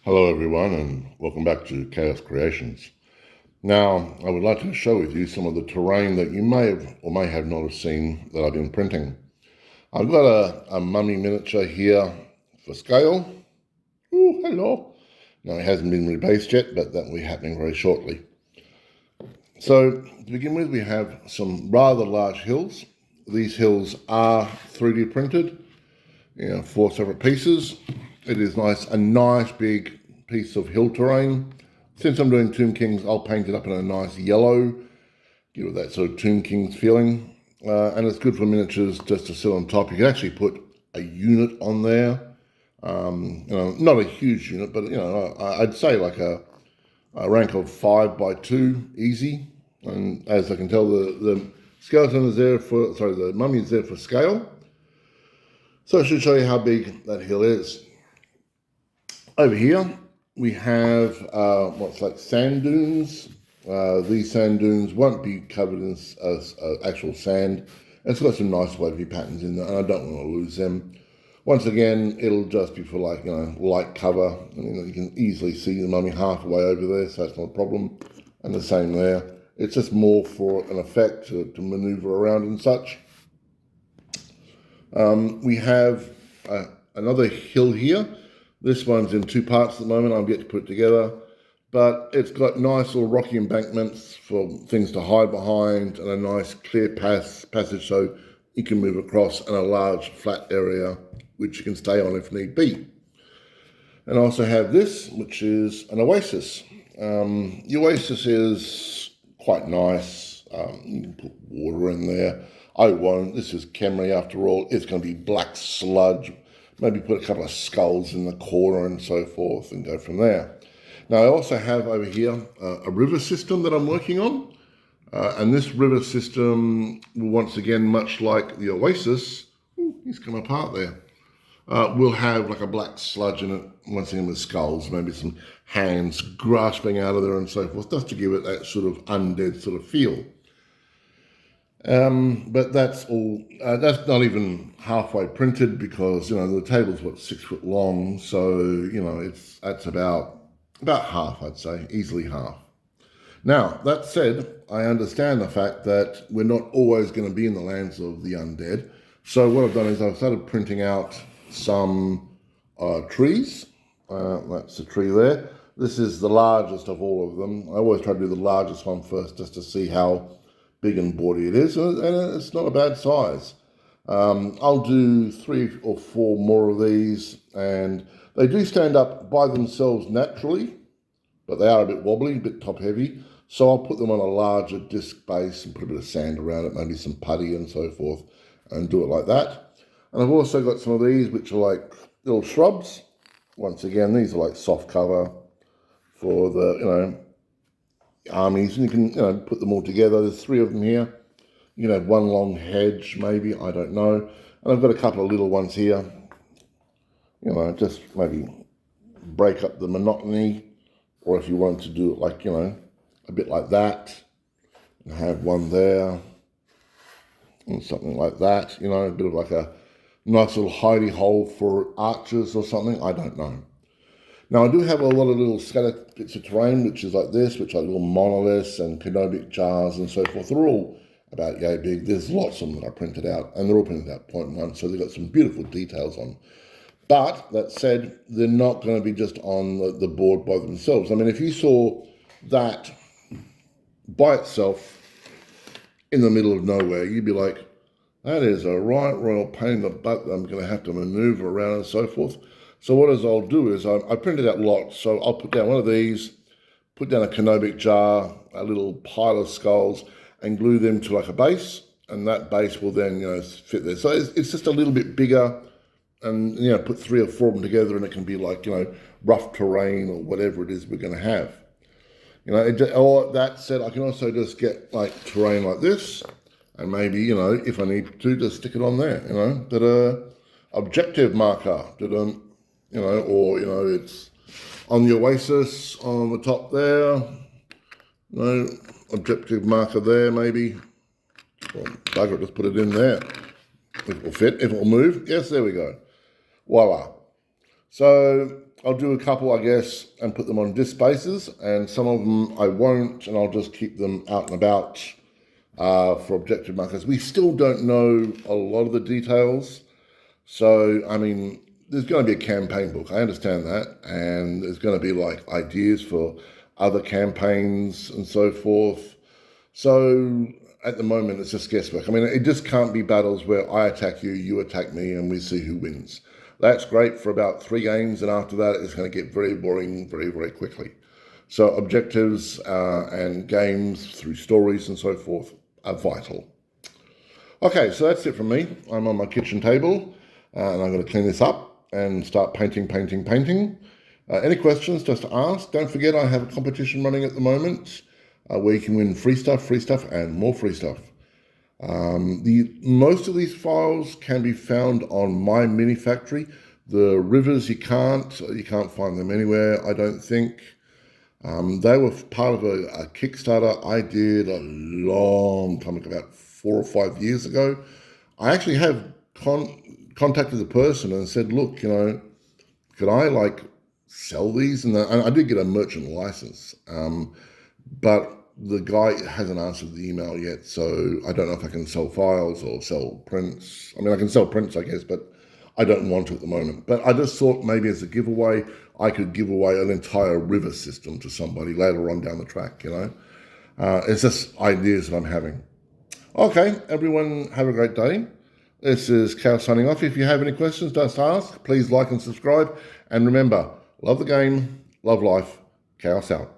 Hello everyone and welcome back to Chaos Creations. Now I would like to share with you some of the terrain that you may have or may have not have seen that I've been printing. I've got a mummy miniature here for scale. Oh, hello. Now it hasn't been rebased yet, but that will be happening very shortly. So to begin with, we have some rather large hills. These hills are 3D printed, 4 separate pieces. It is a nice big piece of hill terrain. Since I'm doing Tomb Kings, I'll paint it up in a nice yellow, give it that sort of Tomb Kings feeling. And it's good for miniatures just to sit on top. You can actually put a unit on there. Not a huge unit, but I'd say like a rank of 5 by 2, easy. And as I can tell, the skeleton is there the mummy is there for scale. So I should show you how big that hill is. Over here, we have what's like sand dunes. These sand dunes won't be covered in actual sand. It's got some nice wavy patterns in there, and I don't want to lose them. Once again, it'll just be for light cover. You can easily see the mummy halfway over there, so that's not a problem. And the same there. It's just more for an effect to maneuver around and such. We have another hill here. This one's in 2 parts at the moment. I'm yet to put it together. But it's got nice little rocky embankments for things to hide behind and a nice clear passage so you can move across, and a large flat area which you can stay on if need be. And I also have this, which is an oasis. The oasis is quite nice. You can put water in there. I won't. This is Khemri after all. It's going to be black sludge. Maybe put a couple of skulls in the corner and so forth and go from there. Now I also have over here a river system that I'm working on. And this river system, once again, much like the oasis, he's come apart there, will have like a black sludge in it, once again with skulls, maybe some hands grasping out of there and so forth, just to give it that sort of undead sort of feel. But that's all. That's not even halfway printed because the table's 6 foot long, so that's about half, I'd say, easily half. Now that said, I understand the fact that we're not always going to be in the lands of the undead. So what I've done is I've started printing out some trees. That's the tree there. This is the largest of all of them. I always try to do the largest one first, just to see how big and body it is, and it's not a bad size. I'll do 3 or 4 more of these, and they do stand up by themselves naturally, but they are a bit wobbly, a bit top heavy, so I'll put them on a larger disc base and put a bit of sand around it, maybe some putty and so forth, and do it like that. And I've also got some of these which are like little shrubs. Once again, these are like soft cover for the armies, and you can put them all together. There's 3 of them here. You can have one long hedge, maybe, I don't know. And I've got a couple of little ones here. Just maybe break up the monotony, or if you want to do it like, a bit like that, and have one there, and something like that, a bit of like a nice little hidey hole for archers or something, I don't know. Now, I do have a lot of little scattered bits of terrain, which is like this, which are little monoliths and canobic jars and so forth. They're all about yay big. There's lots of them that I printed out, and they're all printed out 0.1, so they've got some beautiful details on. But that said, they're not going to be just on the board by themselves. I mean, if you saw that by itself in the middle of nowhere, you'd be like, that is a right royal pain in the butt that I'm going to have to maneuver around and so forth. So what I'll do is I printed out lots. So I'll put down one of these, put down a canobic jar, a little pile of skulls, and glue them to like a base. And that base will then, fit there. So it's just a little bit bigger, and, put 3 or 4 of them together, and it can be like, rough terrain or whatever it is we're going to have. Or that said, I can also just get like terrain like this, and maybe, if I need to, just stick it on there, that objective marker, or, it's on the oasis on the top there, objective marker there maybe. Well, bugger it, just put it in there. If it will fit, if it will move. Yes, there we go. Voila. So I'll do a couple, I guess, and put them on disc spaces, and some of them I won't, and I'll just keep them out and about for objective markers. We still don't know a lot of the details. So, I mean, there's going to be a campaign book. I understand that. And there's going to be like ideas for other campaigns and so forth. So at the moment, it's just guesswork. I mean, it just can't be battles where I attack you, you attack me, and we see who wins. That's great for about 3 games. And after that, it's going to get very boring very, very quickly. So objectives and games through stories and so forth are vital. Okay, so that's it from me. I'm on my kitchen table. And I'm going to clean this up and start painting. Any questions, just ask. Don't forget I have a competition running at the moment where you can win free stuff, and more free stuff. Most of these files can be found on My Mini Factory. The rivers you can't find them anywhere, I don't think. They were part of a Kickstarter I did a long time ago, about 4 or 5 years ago. I actually have contacted the person and said, look, could I like sell these? And I did get a merchant license, but the guy hasn't answered the email yet, so I don't know if I can sell files or sell prints. I mean, I can sell prints, I guess, but I don't want to at the moment. But I just thought maybe as a giveaway, I could give away an entire river system to somebody later on down the track, It's just ideas that I'm having. Okay, everyone, have a great day. This is Cal signing off. If you have any questions, just ask. Please like and subscribe. And remember, love the game, love life. Chaos out.